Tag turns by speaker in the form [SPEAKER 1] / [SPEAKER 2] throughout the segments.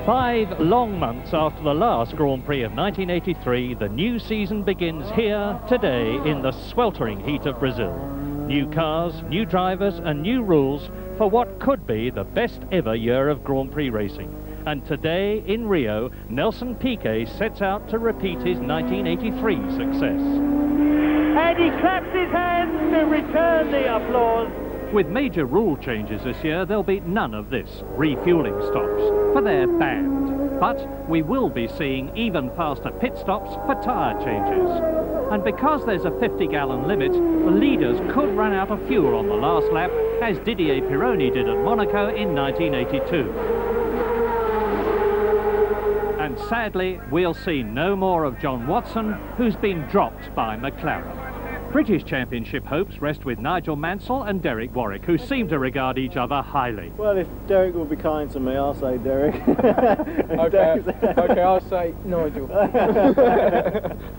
[SPEAKER 1] 5 long months after the last Grand Prix of 1983, the new season begins here today in the sweltering heat of Brazil. New cars, new drivers and new rules for what could be the best ever year of Grand Prix racing. And today in Rio, Nelson Piquet sets out to repeat his 1983 success.
[SPEAKER 2] And he claps his hands to return the applause.
[SPEAKER 1] With major rule changes this year, there'll be none of this refueling stops, for they're banned. But we will be seeing even faster pit stops for tyre changes. And because there's a 50-gallon limit, the leaders could run out of fuel on the last lap, as Didier Pironi did at Monaco in 1982. And sadly, we'll see no more of John Watson, who's been dropped by McLaren. British Championship hopes rest with Nigel Mansell and Derek Warwick, who seem to regard each other highly.
[SPEAKER 3] Well, if Derek will be kind to me, I'll say Derek.
[SPEAKER 4] Okay, I'll say Nigel.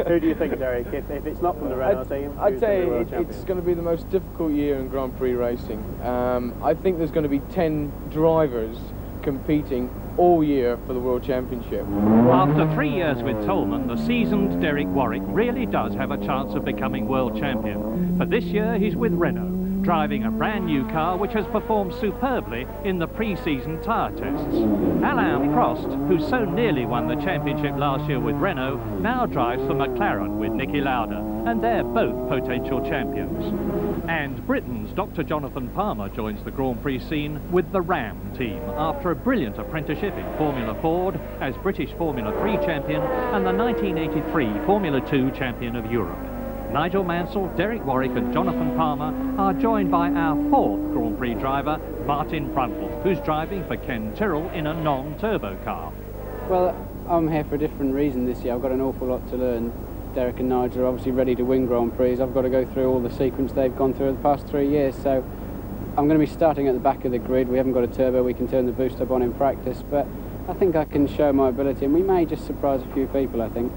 [SPEAKER 3] Who do you think, Derek? If it's not from the Renault team,
[SPEAKER 4] I'd say it's going to be the most difficult year in Grand Prix racing. I think there's going to be 10 drivers competing all year for the World Championship.
[SPEAKER 1] After 3 years with Tolman, the seasoned Derek Warwick really does have a chance of becoming world champion. For this year, he's with Renault, driving a brand new car which has performed superbly in the pre-season tyre tests. Alain Prost, who so nearly won the championship last year with Renault, now drives for McLaren with Niki Lauda, and they're both potential champions. And Britain's Dr. Jonathan Palmer joins the Grand Prix scene with the Ram team after a brilliant apprenticeship in Formula Ford as British Formula 3 champion and the 1983 Formula 2 champion of Europe. Nigel Mansell, Derek Warwick and Jonathan Palmer are joined by our 4th Grand Prix driver, Martin Brundle, who's driving for Ken Tyrrell in a non-turbo car.
[SPEAKER 5] Well, I'm here for a different reason this year. I've got an awful lot to learn. Derek and Nigel are obviously ready to win Grand Prix. I've got to go through all the sequence they've gone through the past 3 years, so I'm going to be starting at the back of the grid. We haven't got a turbo, we can turn the boost up on in practice, but I think I can show my ability, and we may just surprise a few people, I think.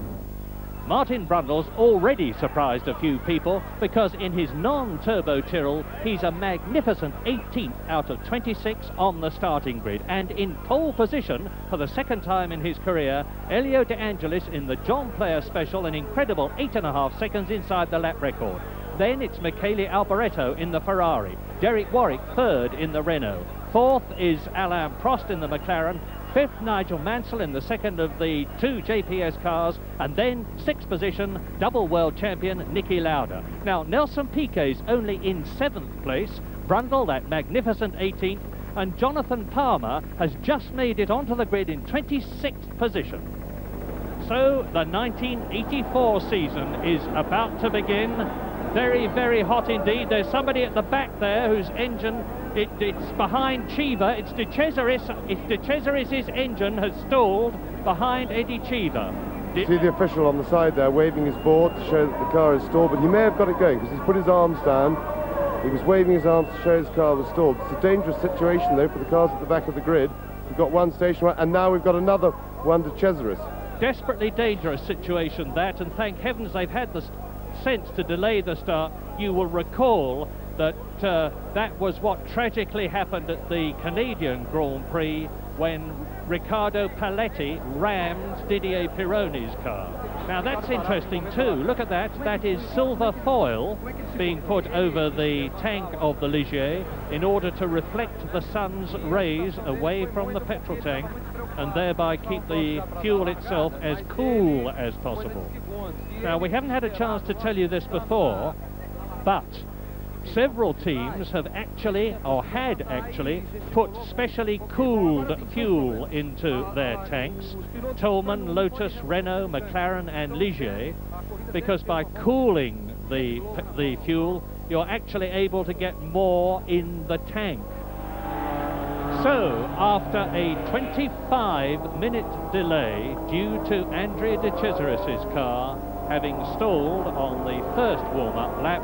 [SPEAKER 1] Martin Brundle's already surprised a few people because in his non-turbo Tyrrell, he's a magnificent 18th out of 26 on the starting grid. And in pole position for the second time in his career, Elio De Angelis in the John Player Special, an incredible 8.5 seconds inside the lap record. Then it's Michele Alboreto in the Ferrari, Derek Warwick third in the Renault. 4th is Alain Prost in the McLaren. 5th, Nigel Mansell in the second of the 2 JPS cars, and then 6th position, double world champion Niki Lauda. Now, Nelson Piquet's only in 7th place, Brundle that magnificent 18th, and Jonathan Palmer has just made it onto the grid in 26th position. So, the 1984 season is about to begin. Very, very hot indeed. There's somebody at the back there whose engine, it's behind Chiva. It's De Cesaris's engine has stalled behind Eddie Chiva.
[SPEAKER 6] See the official on the side there waving his board to show that the car is stalled, but he may have got it going because he's put his arms down. He was waving his arms to show his car was stalled. It's a dangerous situation though for the cars at the back of the grid. We've got one station and now we've got another one to Cesaris.
[SPEAKER 1] Desperately dangerous situation that, and thank heavens they've had the sense to delay the start. You will recall that that was what tragically happened at the Canadian Grand Prix when Riccardo Paletti rammed Didier Pironi's car. Now that's interesting too. Look at that. That is silver foil being put over the tank of the Ligier in order to reflect the sun's rays away from the petrol tank and thereby keep the fuel itself as cool as possible. Now, we haven't had a chance to tell you this before, but several teams have actually, or had actually, put specially cooled fuel into their tanks. Tolman, Lotus, Renault, McLaren and Ligier, because by cooling the fuel, you're actually able to get more in the tank. So, after a 25-minute delay due to Andrea De Cesaris's car having stalled on the first warm-up lap,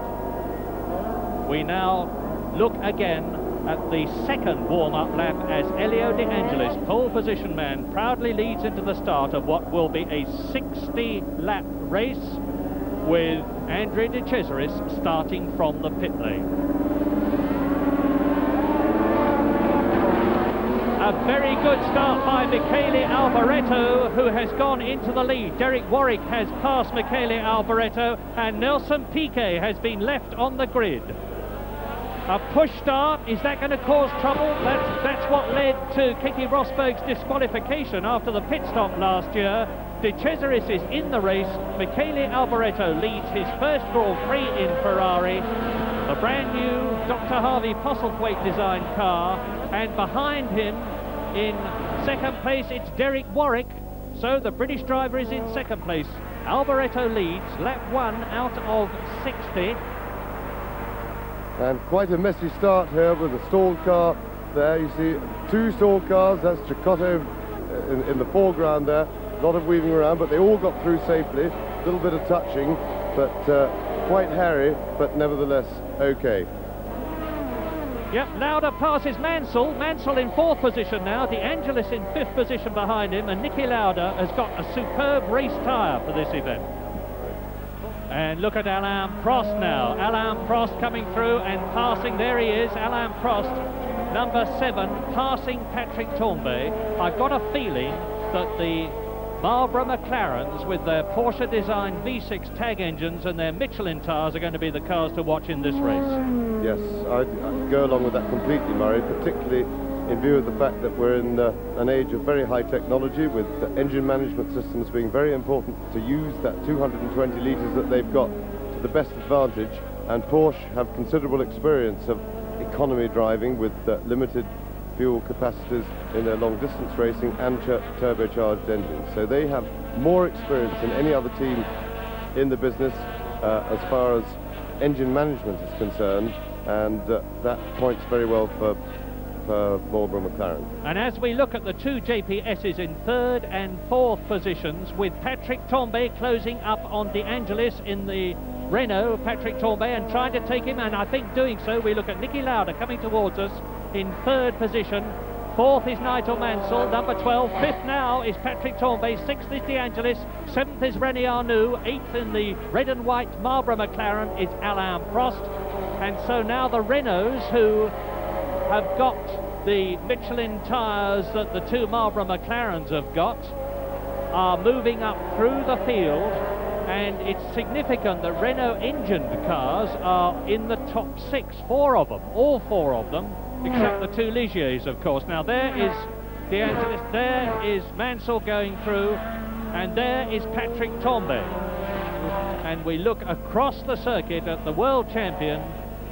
[SPEAKER 1] we now look again at the second warm-up lap as Elio De Angelis, pole position man, proudly leads into the start of what will be a 60-lap race with Andrea De Cesaris starting from the pit lane. A very good start by Michele Alboreto, who has gone into the lead. Derek Warwick has passed Michele Alboreto, and Nelson Piquet has been left on the grid. A push start, is that going to cause trouble? That's what led to Keke Rosberg's disqualification after the pit stop last year. De Cesaris is in the race. Michele Alboreto leads his first Grand Prix in Ferrari, the brand new Dr. Harvey Postlethwaite designed car, and behind him in second place it's Derek Warwick. So the British driver is in second place. Alboreto leads, lap 1 out of 60.
[SPEAKER 6] And quite a messy start here with a stalled car there. You see 2 stalled cars, that's Cecotto in the foreground there. A lot of weaving around, but they all got through safely. A little bit of touching, but quite hairy, but nevertheless okay.
[SPEAKER 1] Yep, Lauda passes Mansell. Mansell in 4th position now. De Angelis in 5th position behind him, and Niki Lauda has got a superb race tyre for this event. And look at Alain Prost now. Alain Prost coming through and passing. There he is, Alain Prost, number 7, passing Patrick Tambay. I've got a feeling that the Marlboro McLarens with their Porsche designed V6 tag engines and their Michelin tyres are going to be the cars to watch in this race.
[SPEAKER 6] Yes, I'd go along with that completely, Murray, particularly in view of the fact that we're in an age of very high technology, with the engine management systems being very important to use that 220 litres that they've got to the best advantage, and Porsche have considerable experience of economy driving with limited fuel capacities in their long distance racing and turbocharged engines. So they have more experience than any other team in the business as far as engine management is concerned, and that points very well for Marlboro McLaren.
[SPEAKER 1] And as we look at the 2 JPSs in 3rd and 4th positions, with Patrick Tambay closing up on De Angelis in the Renault, Patrick Tambay, and trying to take him, and I think doing so, we look at Niki Lauda coming towards us in 3rd position. 4th is Nigel Mansell, number 12. 5th now is Patrick Tambay. 6th is De Angelis. 7th is René Arnoux. 8th in the red and white Marlboro McLaren is Alain Prost. And so now the Renaults, who have got the Michelin tyres that the 2 Marlboro McLarens have got, are moving up through the field, and it's significant that Renault engined cars are in the top 6, 4 of them, all 4 of them, except the 2 Ligiers, of course. Now there is De Angelis, there is Mansell going through, and there is Patrick Tambay. And we look across the circuit at the world champion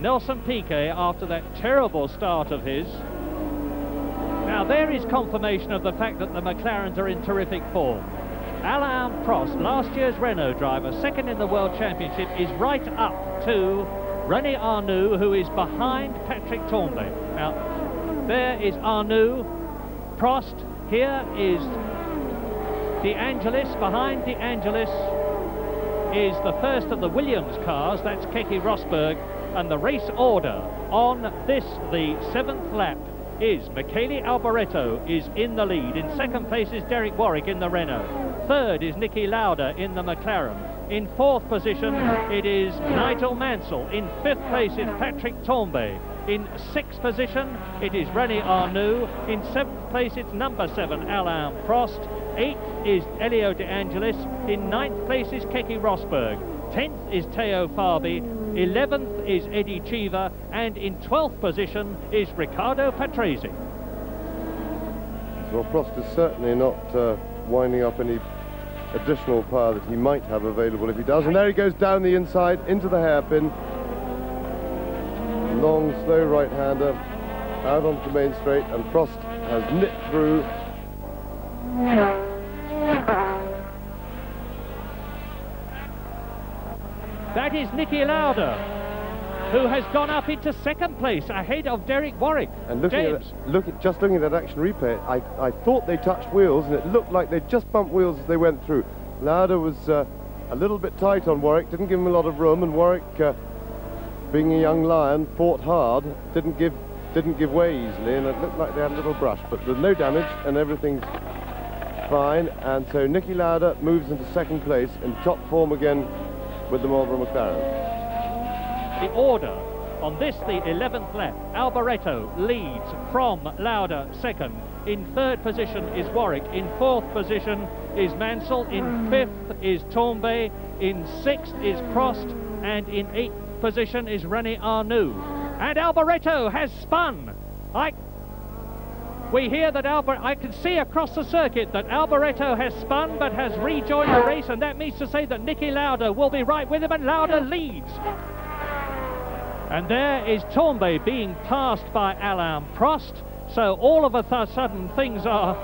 [SPEAKER 1] Nelson Piquet after that terrible start of his. Now there is confirmation of the fact that the McLarens are in terrific form. Alain Prost, last year's Renault driver, 2nd in the World Championship, is right up to René Arnoux, who is behind Patrick Tambay. Now there is Arnoux, Prost, here is De Angelis. Behind De Angelis is the first of the Williams cars, that's Keke Rosberg. And the race order on this, the 7th lap, is Michele Alboreto is in the lead. In 2nd place is Derek Warwick in the Renault. 3rd is Niki Lauda in the McLaren. In 4th position it is Nigel Mansell. In 5th place is Patrick Tambay. In 6th position it is René Arnoux. In 7th place it's number 7 Alain Prost. 8th is Elio De Angelis. In 9th place is Keke Rosberg. 10th is Teo Fabi. 11th is Eddie Cheever, and in 12th position is Riccardo Patrese.
[SPEAKER 6] Well, Prost is certainly not winding up any additional power that he might have available if he does. And there he goes down the inside into the hairpin. Long, slow right-hander out onto the main straight, and Prost has nipped through.
[SPEAKER 1] That is Niki Lauda, who has gone up into 2nd place ahead of Derek Warwick.
[SPEAKER 6] And just looking at that action replay, I thought they touched wheels, and it looked like they just bumped wheels as they went through. Lauda was a little bit tight on Warwick, didn't give him a lot of room, and Warwick, being a young lion, fought hard, didn't give way easily, and it looked like they had a little brush, but there's no damage and everything's fine. And so Niki Lauda moves into 2nd place in top form again with the Marlboro McLaren.
[SPEAKER 1] The order On this, the 11th lap, Alboreto leads from Lauda second. In third position is Warwick. In fourth position is Mansell. In fifth is Tournbay. In sixth is Prost. And in eighth position is René Arnoux. And Alboreto has spun. We hear that I can see across the circuit that Alboreto has spun but has rejoined the race, and that means to say that Niki Lauda will be right with him, and Lauda leads. And there is Tournbay being passed by Alain Prost. So all of a sudden things are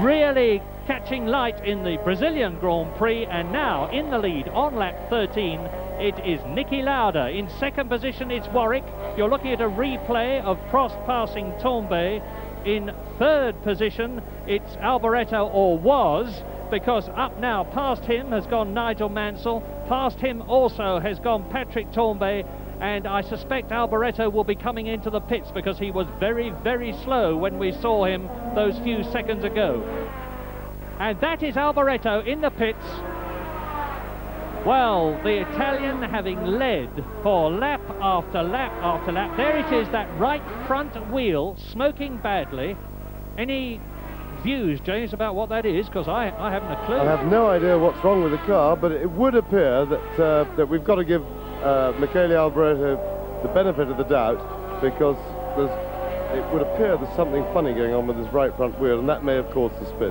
[SPEAKER 1] really catching light in the Brazilian Grand Prix, and now in the lead on lap 13 it is Niki Lauda. In second position it's Warwick. You're looking at a replay of Prost passing Tournbay. In third position it's Alboreto, or was, because up now past him has gone Nigel Mansell, past him also has gone Patrick Tournbay, and I suspect Alboreto will be coming into the pits because he was very, very slow when we saw him those few seconds ago. And that is Alboreto in the pits. Well, the Italian having led for lap after lap after lap. There it is, that right front wheel smoking badly. Any views, James, about what that is? Because I haven't a clue.
[SPEAKER 6] I have no idea what's wrong with the car, but it would appear that that we've got to give Michele Alboreto the benefit of the doubt, because it would appear there's something funny going on with his right front wheel, and that may have caused the spin.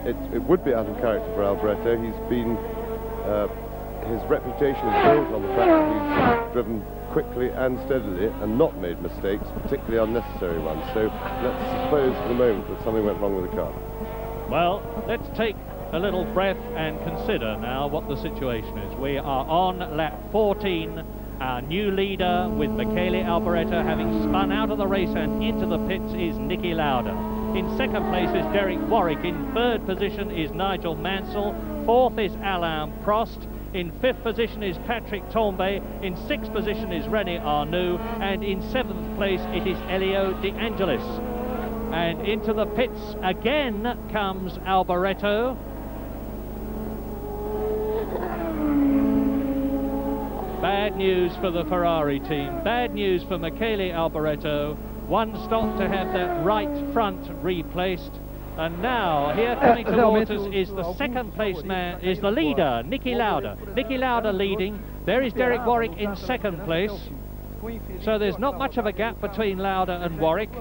[SPEAKER 6] It would be out of character for Alboreto. He's been, his reputation is built on the fact that he's driven quickly and steadily and not made mistakes, particularly unnecessary ones. So let's suppose for the moment that something went wrong with the car.
[SPEAKER 1] Well, let's take a little breath and consider now what the situation is. We are on lap 14. Our new leader, with Michele Alboreto having spun out of the race and into the pits, is Niki Lauda. In second place is Derek Warwick. In third position is Nigel Mansell. Fourth is Alain Prost. In fifth position is Patrick Tournbay. In sixth position is René Arnoux. And in seventh place it is Elio De Angelis. And into the pits again comes Alboreto. Bad news for the Ferrari team. Bad news for Michele Alboreto. One stop to have that right front replaced. And now, here coming towards us is the second place man, is the leader, Niki Lauda. Niki Lauda leading. There is Derek Warwick in second place. So there's not much of a gap between Lauda and Warwick.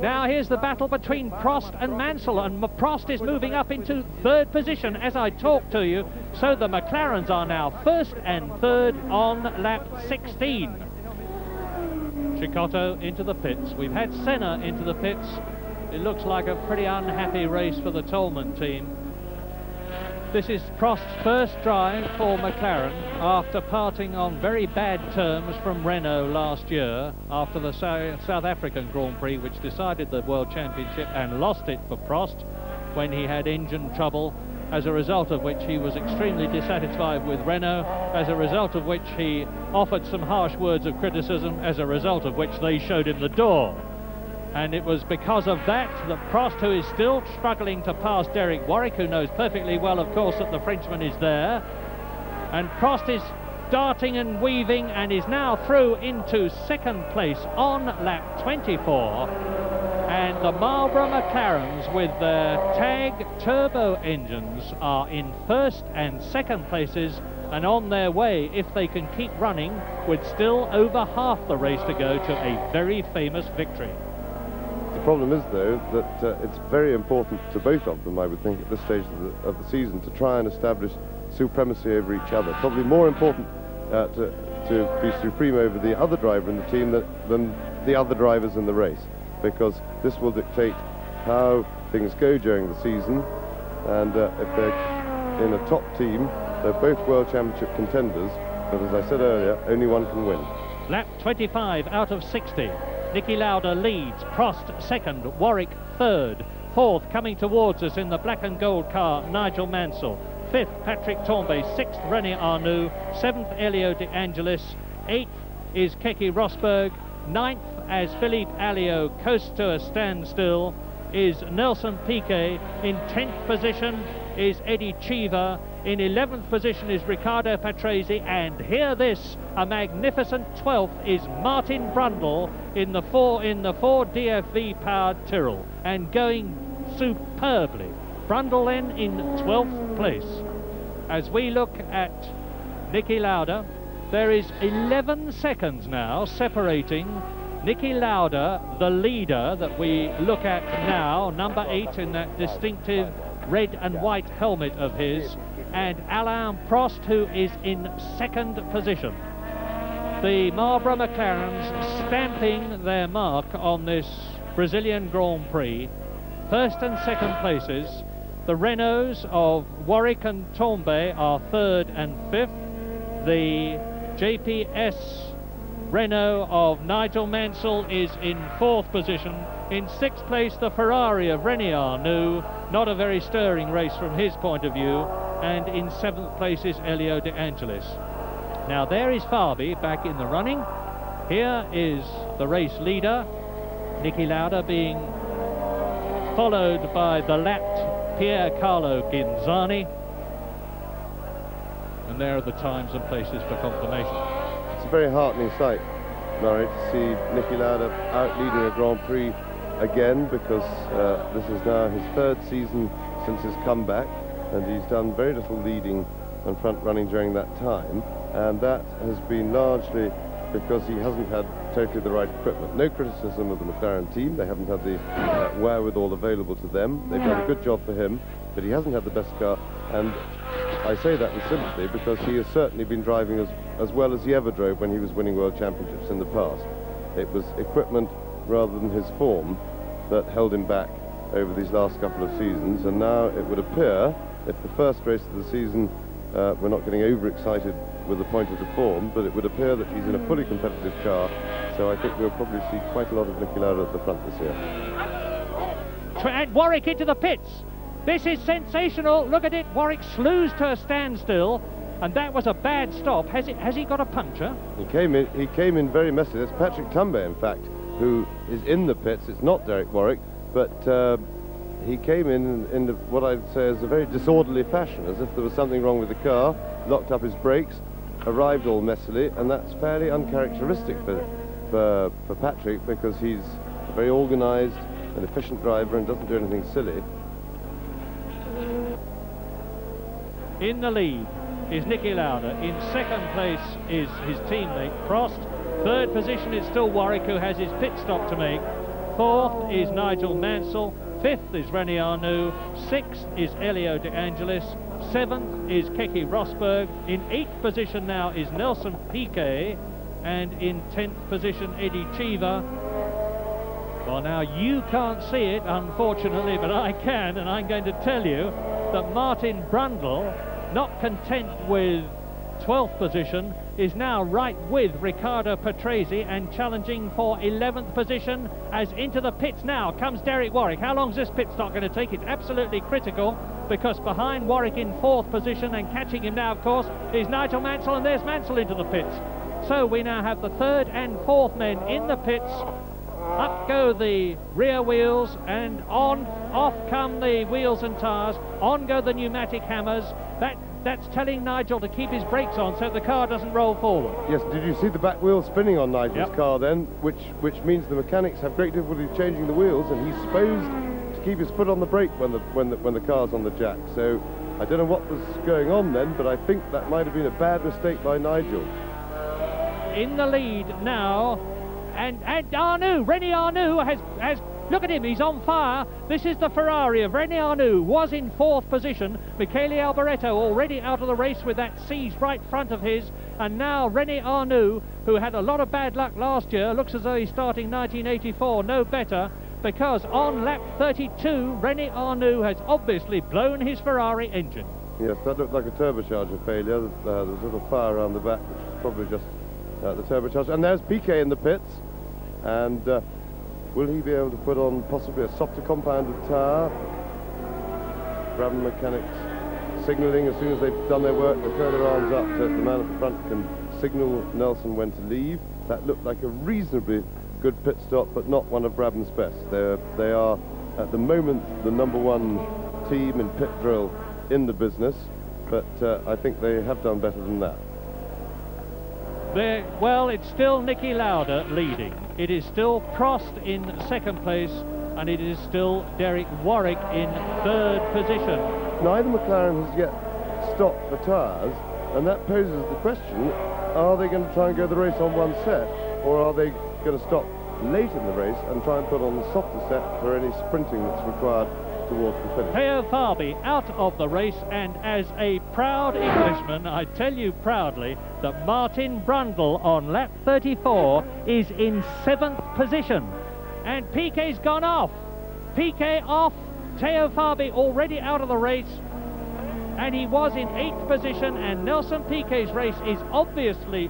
[SPEAKER 1] Now here's the battle between Prost and Mansell, and Prost is moving up into third position as I talk to you. So the McLarens are now first and third on lap 16. Cicotto into the pits. We've had Senna into the pits. It looks like a pretty unhappy race for the Tollman team. This is Prost's first drive for McLaren after parting on very bad terms from Renault last year after the South African Grand Prix, which decided the World Championship and lost it for Prost when he had engine trouble, as a result of which he was extremely dissatisfied with Renault, as a result of which he offered some harsh words of criticism, as a result of which they showed him the door. And it was because of that Prost, who is still struggling to pass Derek Warwick, who knows perfectly well, of course, that the Frenchman is there. And Prost is darting and weaving and is now through into second place on lap 24. And the Marlboro McLarens, with their TAG turbo engines, are in first and second places and on their way, if they can keep running, with still over half the race to go, to a very famous victory.
[SPEAKER 6] The problem is, though, that it's very important to both of them, I would think, at this stage of the season, to try and establish supremacy over each other. Probably more important to be supreme over the other driver in the team than the other drivers in the race, because this will dictate how things go during the season. And if they're in a top team, they're both World Championship contenders, but as I said earlier, only one can win.
[SPEAKER 1] Lap 25 out of 60. Niki Lauda leads, Prost second, Warwick third, fourth coming towards us in the black and gold car, Nigel Mansell, fifth Patrick Tournbay, sixth René Arnoux, seventh Elio De Angelis, eighth is Keke Rosberg, ninth as Philippe Alliot coasts to a standstill, is Nelson Piquet. In 10th position is Eddie Cheever. In 11th position is Riccardo Patrese, and hear this, a magnificent 12th is Martin Brundle in the 4 DFV powered Tyrrell, and going superbly. Brundle then in 12th place. As we look at Niki Lauda, there is 11 seconds now separating Niki Lauda, the leader that we look at now, number 8 in that distinctive red and white helmet of his, and Alain Prost, who is in 2nd position. The Marlboro McLarens stamping their mark on this Brazilian Grand Prix. 1st and 2nd places. The Renaults of Warwick and Tombay are 3rd and 5th. The JPS Renault of Nigel Mansell is in 4th position. In 6th place, the Ferrari of René Arnoux, not a very stirring race from his point of view, and in 7th place is Elio De Angelis. Now there is Fabi back in the running. Here is the race leader, Niki Lauda, being followed by the lapped Pier Carlo Ginzani. And there are the times and places for confirmation.
[SPEAKER 6] It's a very heartening sight, Murray, to see Niki Lauda out leading a Grand Prix again, because this is now his 3rd season since his comeback, and he's done very little leading and front running during that time, and that has been largely because he hasn't had totally the right equipment. No criticism of the McLaren team, they haven't had the wherewithal available to them. They've done a good job for him, but he hasn't had the best car, and I say that with sympathy because he has certainly been driving as well as he ever drove when he was winning world championships in the past. It was equipment rather than his form that held him back over these last couple of seasons, and now it would appear, if the first race of the season, we're not getting overexcited with the point of the form, but it would appear that he's in a fully competitive car, so I think we'll probably see quite a lot of Niki Lauda at the front this year.
[SPEAKER 1] And Warwick into the pits. This is sensational. Look at it. Warwick slews to a standstill, and that was a bad stop. Has he got a puncture?
[SPEAKER 6] He came in very messy. That's Patrick Tambay, in fact, who is in the pits. It's not Derek Warwick, but he came in what I'd say is a very disorderly fashion, as if there was something wrong with the car, locked up his brakes, arrived all messily, and that's fairly uncharacteristic for Patrick, because he's a very organised and efficient driver and doesn't do anything silly.
[SPEAKER 1] In the lead is Niki Lauda. In 2nd place is his teammate Prost. 3rd position is still Warwick, who has his pit stop to make. 4th is Nigel Mansell. 5th is René Arnoux. 6th is Elio De Angelis. 7th is Keke Rosberg. In 8th position now is Nelson Piquet, and in 10th position Eddie Cheever. Well, now you can't see it, unfortunately, but I can, and I'm going to tell you that Martin Brundle, not content with 12th position, is now right with Riccardo Patrese and challenging for 11th position. As into the pits now comes Derek Warwick. How long is this pit stop going to take? It's absolutely critical, because behind Warwick in 4th position and catching him now, of course, is Nigel Mansell, and there's Mansell into the pits. So we now have the 3rd and 4th men in the pits. Up go the rear wheels, and off come the wheels and tyres, on go the pneumatic hammers. That's telling Nigel to keep his brakes on so the car doesn't roll forward.
[SPEAKER 6] Yes, did you see the back wheel spinning on Nigel's car then, which means the mechanics have great difficulty changing the wheels, and he's supposed to keep his foot on the brake when the car's on the jack. So I don't know what was going on then, but I think that might have been a bad mistake by Nigel.
[SPEAKER 1] In the lead now, and Arnoux, René Arnoux has look at him, he's on fire. This is the Ferrari of René Arnoux, was in 4th position. Michele Alboreto already out of the race with that siege right front of his, and now René Arnoux, who had a lot of bad luck last year, looks as though he's starting 1984 no better, because on lap 32 René Arnoux has obviously blown his Ferrari engine.
[SPEAKER 6] Yes, that looked like a turbocharger failure. There's a little fire around the back, which is probably just the turbocharger. And there's Piquet in the pits, and will he be able to put on possibly a softer compounded tyre? Brabham mechanics signalling as soon as they've done their work, they throw their arms up so the man at the front can signal Nelson when to leave. That looked like a reasonably good pit stop, but not one of Brabham's best. They are at the moment the number one team in pit drill in the business, but I think they have done better than that.
[SPEAKER 1] Well, it's still Nicky Lauda leading. It is still Prost in second place, and it is still Derek Warwick in third position.
[SPEAKER 6] Neither McLaren has yet stopped the tyres, and that poses the question, are they going to try and go the race on one set, or are they going to stop late in the race and try and put on the softer set for any sprinting that's required towards the finish?
[SPEAKER 1] Theo Fabi out of the race, and as a proud Englishman, I tell you proudly that Martin Brundle on lap 34 is in 7th position, and Piquet's gone off. Piquet off, Theo Fabi already out of the race, and he was in 8th position, and Nelson Piquet's race is obviously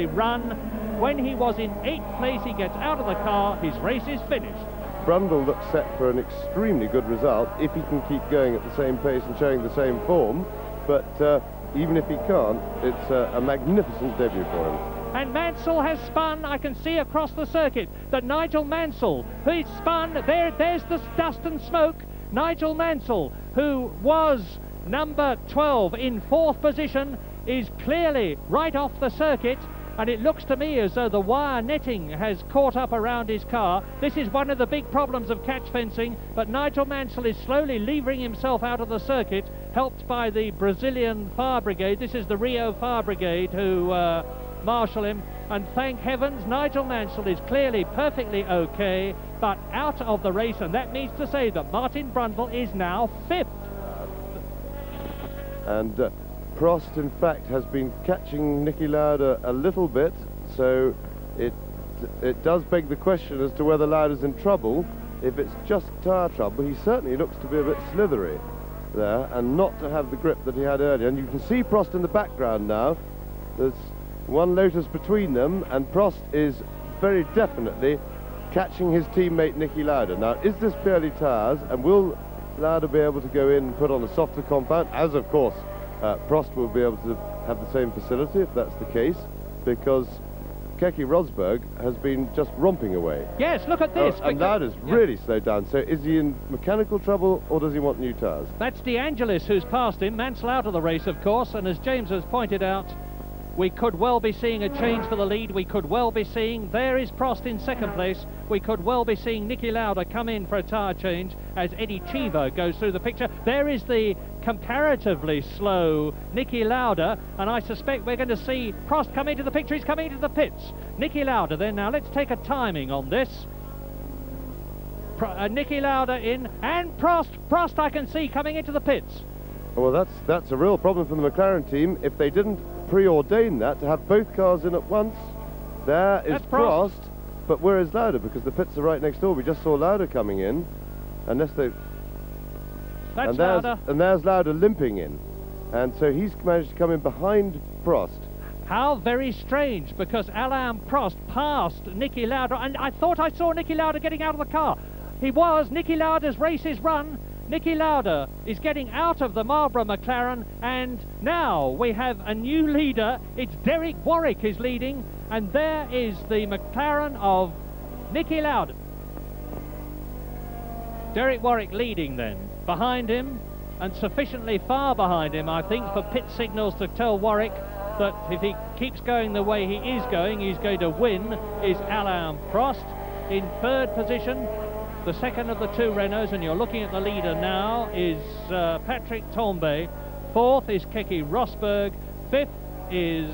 [SPEAKER 1] run. When he was in 8th place, he gets out of the car, his race is finished.
[SPEAKER 6] Brundle looks set for an extremely good result if he can keep going at the same pace and showing the same form, but even if he can't, it's a magnificent debut for him.
[SPEAKER 1] And Mansell has spun. I can see across the circuit that Nigel Mansell, who's spun, there's the dust and smoke. Nigel Mansell, who was number 12 in 4th position, is clearly right off the circuit, and it looks to me as though the wire netting has caught up around his car. This is one of the big problems of catch fencing, but Nigel Mansell is slowly levering himself out of the circuit, helped by the Brazilian fire brigade. This is the Rio fire brigade who marshal him, and thank heavens Nigel Mansell is clearly perfectly okay, but out of the race, and that means to say that Martin Brundle is now 5th.
[SPEAKER 6] And Prost, in fact, has been catching Nicky Lauda a little bit, so it does beg the question as to whether Lauda's in trouble. If it's just tyre trouble, he certainly looks to be a bit slithery there, and not to have the grip that he had earlier. And you can see Prost in the background now. There's one Lotus between them, and Prost is very definitely catching his teammate Nicky Lauda. Now, is this purely tyres, and will Lauda be able to go in and put on a softer compound, as of course Prost will be able to have the same facility if that's the case, because Keke Rosberg has been just romping away.
[SPEAKER 1] Yes, look at this.
[SPEAKER 6] And Lauda's really slowed down. So is he in mechanical trouble, or does he want new tyres?
[SPEAKER 1] That's De Angelis who's passed him. Mansell out of the race, of course, and as James has pointed out, we could well be seeing a change for the lead. We could well be seeing, there is Prost in second place. We could well be seeing Nicky Lauda come in for a tyre change as Eddie Cheever goes through the picture. There is the comparatively slow Nicky Lauda, and I suspect we're going to see Prost come into the picture. He's coming into the pits. Nicky Lauda then. Now let's take a timing on this. Nicky Lauda in, and Prost I can see coming into the pits.
[SPEAKER 6] Well, that's a real problem for the McLaren team. If they didn't preordain that to have both cars in at once, there is Prost, but where is Lauda? Because the pits are right next door. We just saw Lauda coming in, unless they...
[SPEAKER 1] That's Lauda.
[SPEAKER 6] And there's Lauda limping in, and so he's managed to come in behind Prost.
[SPEAKER 1] How very strange, because Alain Prost passed Nicky Lauda, and I thought I saw Nicky Lauda getting out of the car. He was. Nicky Lauda's race is run. Nicky Lauda is getting out of the Marlboro McLaren, and now we have a new leader. It's Derek Warwick is leading, and there is the McLaren of Nicky Lauda. Derek Warwick leading then. Behind him, and sufficiently far behind him, I think, for pit signals to tell Warwick that if he keeps going the way he is going, he's going to win, is Alain Prost. In third position, the second of the two Renaults, and you're looking at the leader now, is Patrick Tambay. Fourth is Keke Rosberg. Fifth is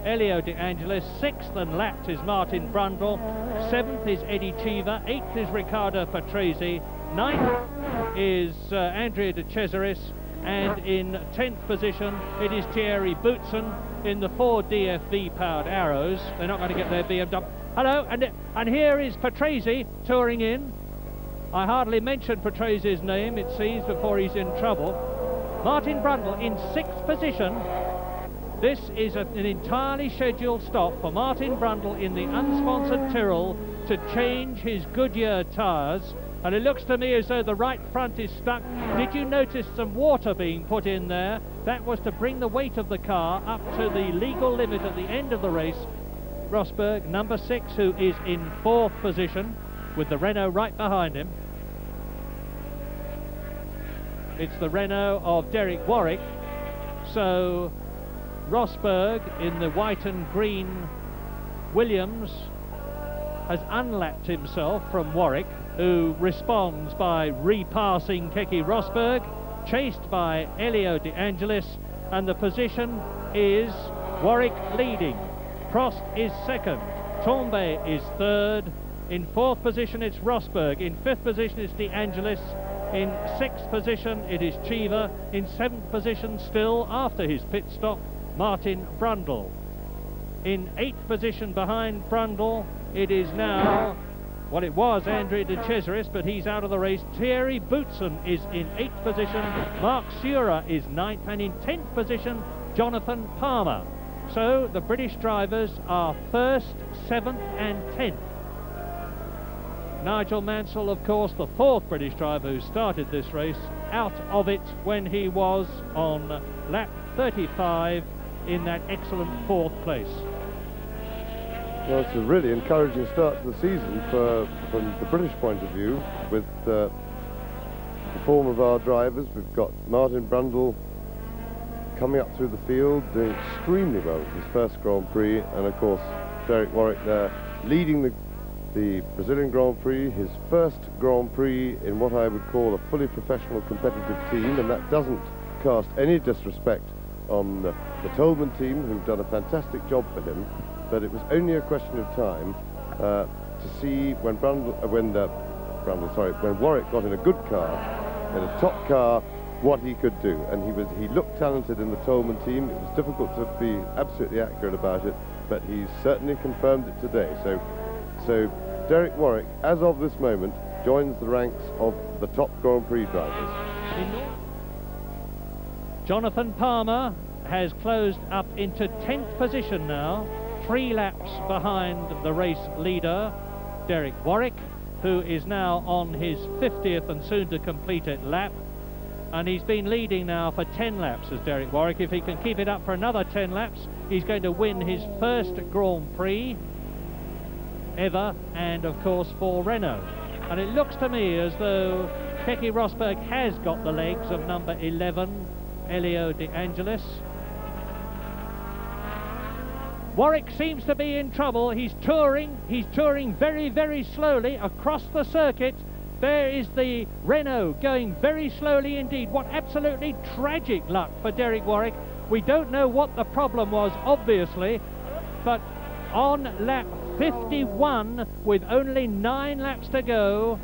[SPEAKER 1] Elio De Angelis. Sixth and lapped is Martin Brundle. Seventh is Eddie Cheever. Eighth is Riccardo Patrese. Ninth is Andrea De Cesaris. And in 10th position, it is Thierry Boutsen in the 4 DFV powered Arrows. They're not going to get their BMW. Hello, and here is Patrese touring in. I hardly mentioned Patrese's name, it seems, before he's in trouble. Martin Brundle in 6th position. This is an entirely scheduled stop for Martin Brundle in the unsponsored Tyrrell to change his Goodyear tyres. And it looks to me as though the right front is stuck. Did you notice some water being put in there? That was to bring the weight of the car up to the legal limit at the end of the race. Rosberg, number 6, who is in 4th position, with the Renault right behind him. It's the Renault of Derek Warwick. So Rosberg in the white and green Williams has unlapped himself from Warwick, who responds by repassing Keke Rosberg, chased by Elio De Angelis, and the position is Warwick leading. Prost is second, Tombe is third, in fourth position it's Rosberg, in fifth position it's De Angelis, in sixth position it is Cheever, in seventh position still after his pit stop Martin Brundle. In eighth position behind Brundle it is now, well, it was Andrea De Cesaris, but he's out of the race. Thierry Boutsen is in 8th position, Mark Sura is 9th, and in 10th position, Jonathan Palmer. So the British drivers are 1st, 7th and 10th. Nigel Mansell, of course, the 4th British driver who started this race, out of it when he was on lap 35 in that excellent 4th place.
[SPEAKER 6] Well, it's a really encouraging start to the season from the British point of view, with the form of our drivers. We've got Martin Brundle coming up through the field, doing extremely well with his first Grand Prix, and of course Derek Warwick there leading the Brazilian Grand Prix, his first Grand Prix in what I would call a fully professional competitive team, and that doesn't cast any disrespect on the Tolman team, who've done a fantastic job for him. But it was only a question of time to see when when Warwick got in a good car, in a top car, what he could do. And he looked talented in the Tolman team. It was difficult to be absolutely accurate about it, but he certainly confirmed it today. So Derek Warwick, as of this moment, joins the ranks of the top Grand Prix drivers.
[SPEAKER 1] Jonathan Palmer has closed up into 10th position now, 3 laps behind the race leader, Derek Warwick, who is now on his 50th and soon to complete it lap. And he's been leading now for 10 laps as Derek Warwick. If he can keep it up for another 10 laps, he's going to win his first Grand Prix ever, and of course for Renault. And it looks to me as though Keke Rosberg has got the legs of number 11, Elio De Angelis. Warwick seems to be in trouble. He's touring very, very slowly across the circuit. There is the Renault going very slowly indeed. What absolutely tragic luck for Derek Warwick. We don't know what the problem was, obviously, but on lap 51, with only 9 laps to go,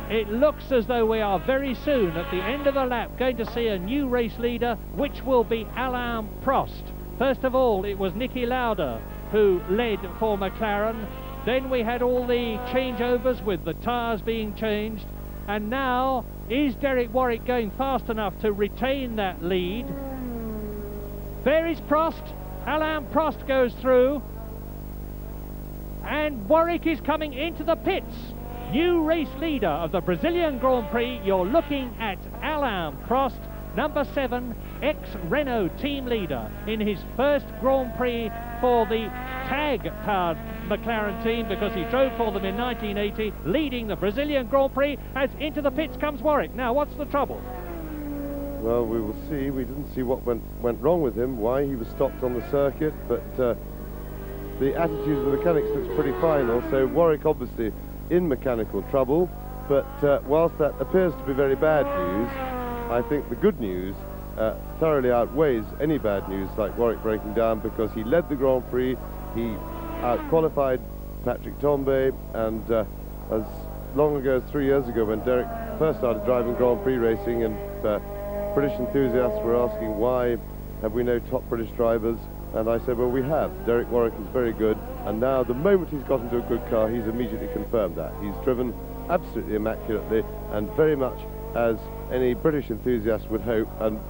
[SPEAKER 1] it looks as though we are very soon, at the end of the lap, going to see a new race leader, which will be Alain Prost. First of all, it was Niki Lauda who led for McLaren. Then we had all the changeovers with the tyres being changed. And now, is Derek Warwick going fast enough to retain that lead? There is Prost. Alain Prost goes through. And Warwick is coming into the pits. New race leader of the Brazilian Grand Prix. You're looking at Alain Prost, number 7, ex-Renault team leader in his first Grand Prix for the tag-powered McLaren team, because he drove for them in 1980, leading the Brazilian Grand Prix. As into the pits comes Warwick. Now, what's the trouble?
[SPEAKER 6] Well, we will see. We didn't see what went wrong with him, why he was stopped on the circuit, but the attitude of the mechanics looks pretty final. So Warwick obviously in mechanical trouble, but whilst that appears to be very bad news, I think the good news thoroughly outweighs any bad news like Warwick breaking down, because he led the Grand Prix, he out-qualified Patrick Tombe, and as long ago as 3 years ago when Derek first started driving Grand Prix racing, and British enthusiasts were asking why have we no top British drivers, and I said, well, we have. Derek Warwick is very good, and now the moment he's got into a good car, he's immediately confirmed that. He's driven absolutely immaculately, and very much as any British enthusiast would hope, and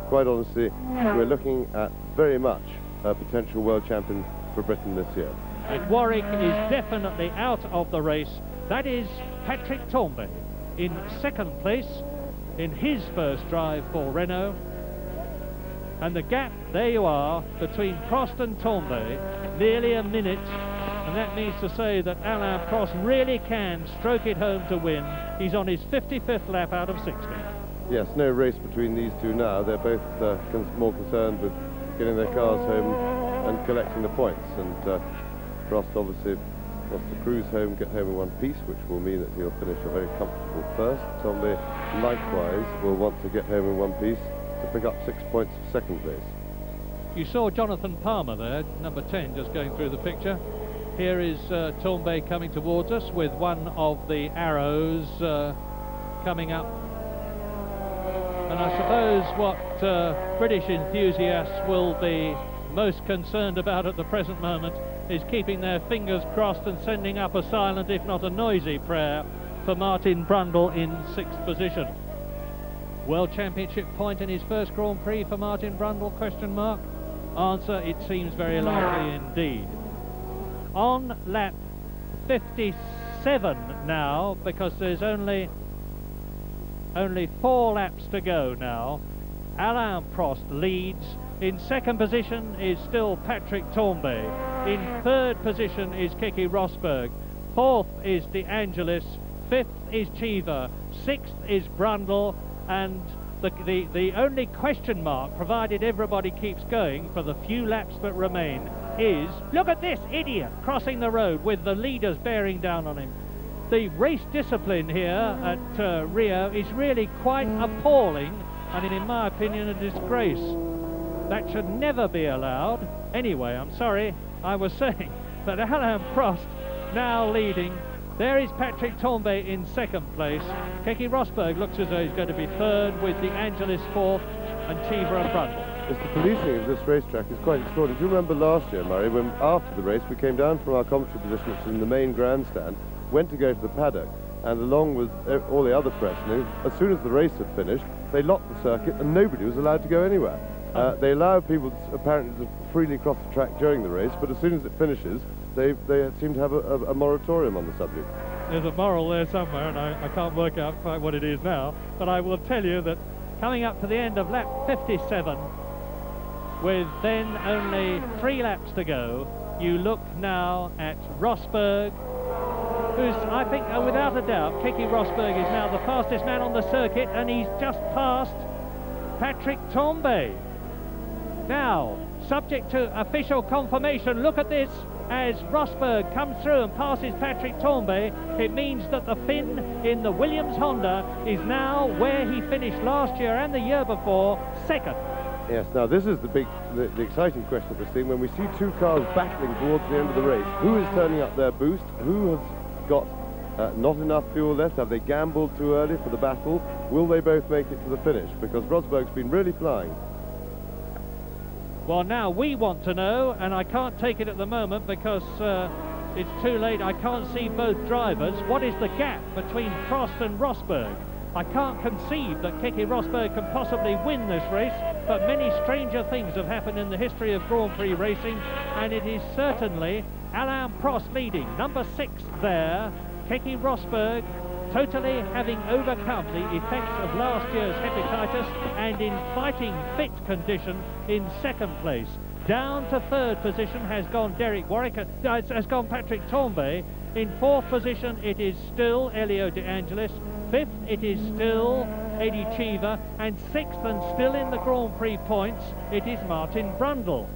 [SPEAKER 6] quite honestly, we're looking at very much a potential world champion for Britain this year.
[SPEAKER 1] And Warwick is definitely out of the race. That is Patrick Tombe in second place in his first drive for Renault. And the gap, there you are, between Prost and Tombe, nearly a minute. And that means to say that Alain Prost really can stroke it home to win. He's on his 55th lap out of 60.
[SPEAKER 6] Yes, no race between these two now. They're both more concerned with getting their cars home and collecting the points. And Prost obviously wants to cruise home, get home in one piece, which will mean that he'll finish a very comfortable first. Tombe, likewise, will want to get home in one piece to pick up 6 points for second place.
[SPEAKER 1] You saw Jonathan Palmer there, number 10, just going through the picture. Here is Tombe coming towards us with one of the arrows coming up. And I suppose what British enthusiasts will be most concerned about at the present moment is keeping their fingers crossed and sending up a silent, if not a noisy, prayer for Martin Brundle in 6th position. World Championship point in his first Grand Prix for Martin Brundle, question mark? Answer, it seems very likely indeed. On lap 57 now, because there's only 4 laps to go now. Alain Prost leads. In second position is still Patrick Tombe. In third position is Keke Rosberg. Fourth is De Angelis. Fifth is Cheever. Sixth is Brundle. And the only question mark, provided everybody keeps going for the few laps that remain, is, look at this idiot crossing the road with the leaders bearing down on him. The race discipline here at Rio is really quite appalling, and in my opinion a disgrace. That should never be allowed. Anyway, I'm sorry, I was saying that Alain Prost now leading. There is Patrick Tombe in second place. Keke Rosberg looks as though he's going to be third, with De Angelis fourth and Cheever and Brundle.
[SPEAKER 6] Yes, the policing of this racetrack is quite extraordinary. Do you remember last year, Murray, when after the race we came down from our commentary position, which is in the main grandstand, went to go to the paddock, and along with all the other press, as soon as the race had finished, they locked the circuit and nobody was allowed to go anywhere. They allow people apparently to freely cross the track during the race, but as soon as it finishes, they seem to have a moratorium on the subject.
[SPEAKER 1] There's a moral there somewhere, and I can't work out quite what it is now, but I will tell you that coming up to the end of lap 57, with then only 3 laps to go, you look now at Rosberg, who's, I think, without a doubt, Keke Rosberg is now the fastest man on the circuit, and he's just passed Patrick Tombe. Now, subject to official confirmation, look at this. As Rosberg comes through and passes Patrick Tombe, it means that the Finn in the Williams Honda is now where he finished last year and the year before, second.
[SPEAKER 6] Yes, now this is the exciting question of this thing. When we see 2 cars battling towards the end of the race, who is turning up their boost? Who has got not enough fuel left? Have they gambled too early for the battle? Will they both make it to the finish? Because Rosberg's been really flying.
[SPEAKER 1] Well, now we want to know, and I can't take it at the moment because it's too late. I can't see both drivers. What is the gap between Prost and Rosberg? I can't conceive that Keke Rosberg can possibly win this race, but many stranger things have happened in the history of Grand Prix racing, and it is certainly Alain Prost leading. Number 6 there, Keke Rosberg, totally having overcome the effects of last year's hepatitis and in fighting fit condition in second place. Down to third position has gone Derek Warwick, has gone Patrick Tombe. In fourth position it is still Elio De Angelis. Fifth it is still Eddie Cheever, and sixth and still in the Grand Prix points it is Martin Brundle.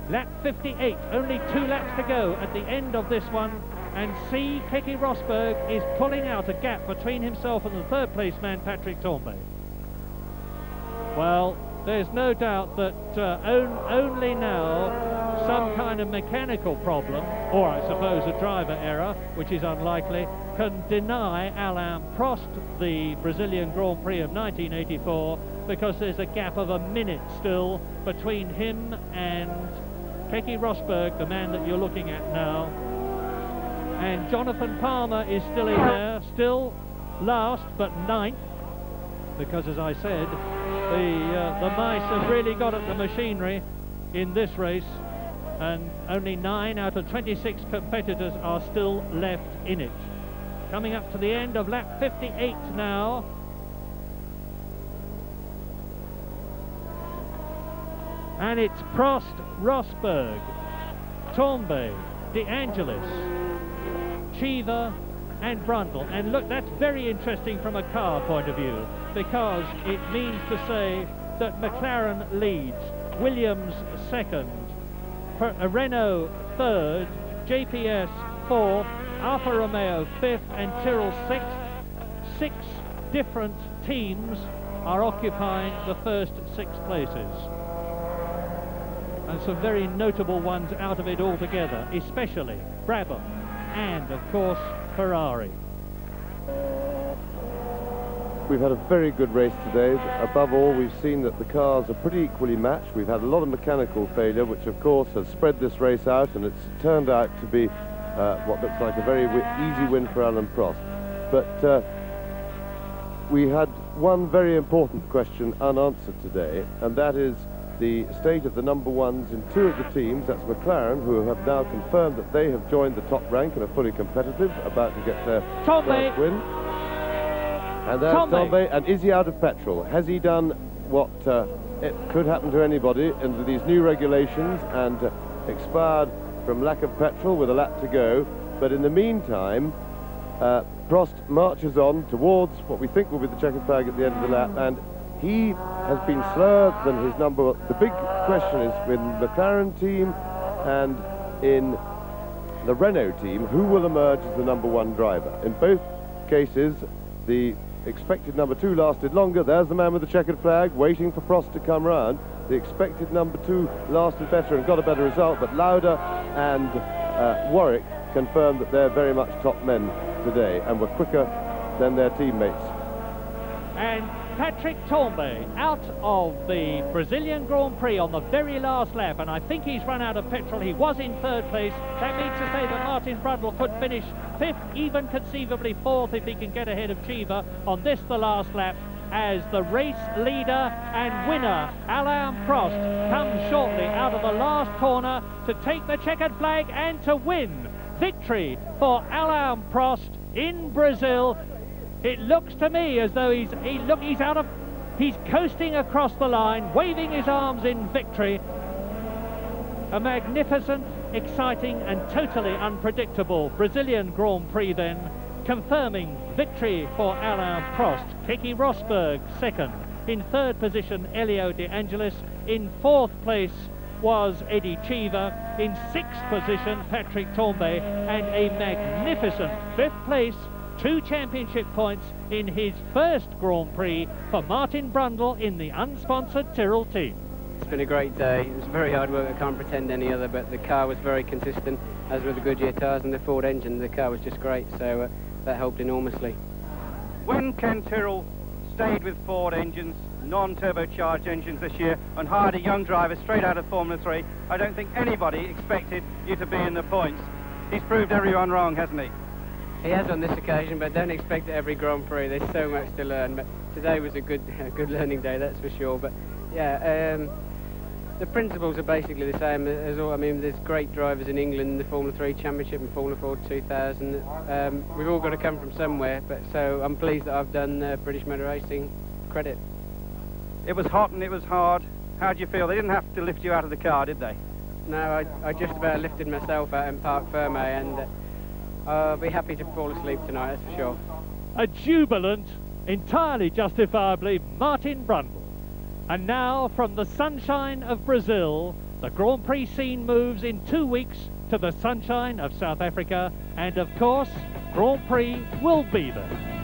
[SPEAKER 1] Lap 58, only 2 laps to go at the end of this one. And see, Keke Rosberg is pulling out a gap between himself and the third place man, Patrick Tombe. Well, there's no doubt that only now some kind of mechanical problem, or I suppose a driver error, which is unlikely, can deny Alain Prost the Brazilian Grand Prix of 1984, because there's a gap of a minute still between him and Keke Rosberg, the man that you're looking at now. And Jonathan Palmer is still in there, still last but 9th, because as I said, the mice have really got at the machinery in this race, and only 9 out of 26 competitors are still left in it. Coming up to the end of lap 58 now. And it's Prost, Rosberg, Tombe, De Angelis, Cheever and Brundle. And look, that's very interesting from a car point of view, because it means to say that McLaren leads, Williams second, Renault third, JPS fourth, Alfa Romeo fifth, and Tyrrell sixth. 6 different teams are occupying the first 6 places. And some very notable ones out of it altogether, especially Brabham and, of course, Ferrari.
[SPEAKER 6] We've had a very good race today. Above all, we've seen that the cars are pretty equally matched. We've had a lot of mechanical failure, which of course has spread this race out, and it's turned out to be what looks like a very easy win for Alan Prost. But we had one very important question unanswered today, and that is the state of the number ones in 2 of the teams. That's McLaren, who have now confirmed that they have joined the top rank and are fully competitive, about to get their first win. And there's Tombe. And is he out of petrol? Has he done what it could happen to anybody under these new regulations and expired from lack of petrol with a lap to go? But in the meantime, Prost marches on towards what we think will be the checkered flag at the end of the lap, and he has been slower than his number. The big question is with the McLaren team and in the Renault team, who will emerge as the number 1 driver? In both cases, the expected number 2 lasted longer. There's the man with the checkered flag waiting for Prost to come round. The expected number 2 lasted better and got a better result, but Lauda and Warwick confirmed that they're very much top men today and were quicker than their teammates.
[SPEAKER 1] And Patrick Tambay out of the Brazilian Grand Prix on the very last lap, and I think he's run out of petrol. He was in 3rd place. That means to say that Martin Brundle could finish 5th, even conceivably 4th, if he can get ahead of Cheever on this, the last lap, as the race leader and winner Alain Prost comes shortly out of the last corner to take the checkered flag and to win. Victory for Alain Prost in Brazil. It looks to me as though he's coasting across the line, waving his arms in victory. A magnificent, exciting and totally unpredictable Brazilian Grand Prix then, confirming victory for Alain Prost. Keke Rosberg second. In 3rd position, Elio De Angelis. In 4th place was Eddie Cheever. In 6th position, Patrick Tambay, and a magnificent 5th place, 2 championship points in his first Grand Prix for Martin Brundle in the unsponsored Tyrrell team.
[SPEAKER 5] It's been a great day. It was very hard work. I can't pretend any other, but the car was very consistent, as were the Goodyear tyres and the Ford engine. The car was just great, so that helped enormously.
[SPEAKER 7] When Ken Tyrrell stayed with Ford engines, non-turbocharged engines this year, and hired a young driver straight out of Formula 3, I don't think anybody expected you to be in the points. He's proved everyone wrong, hasn't he?
[SPEAKER 5] He has on this occasion, but don't expect it every Grand Prix. There's so much to learn, but today was a good learning day, that's for sure. But yeah, the principles are basically the same as all. I mean, there's great drivers in England in the Formula 3 Championship and Formula 4 2000. We've all got to come from somewhere, but so I'm pleased that I've done British Motor Racing credit.
[SPEAKER 7] It was hot and it was hard. How do you feel? They didn't have to lift you out of the car, did they?
[SPEAKER 5] No, I just about lifted myself out in Parc Ferme, and I'll be happy to fall asleep tonight, that's for sure.
[SPEAKER 1] A jubilant, entirely justifiably, Martin Brundle. And now, from the sunshine of Brazil, the Grand Prix scene moves in 2 weeks to the sunshine of South Africa, and of course, Grand Prix will be there.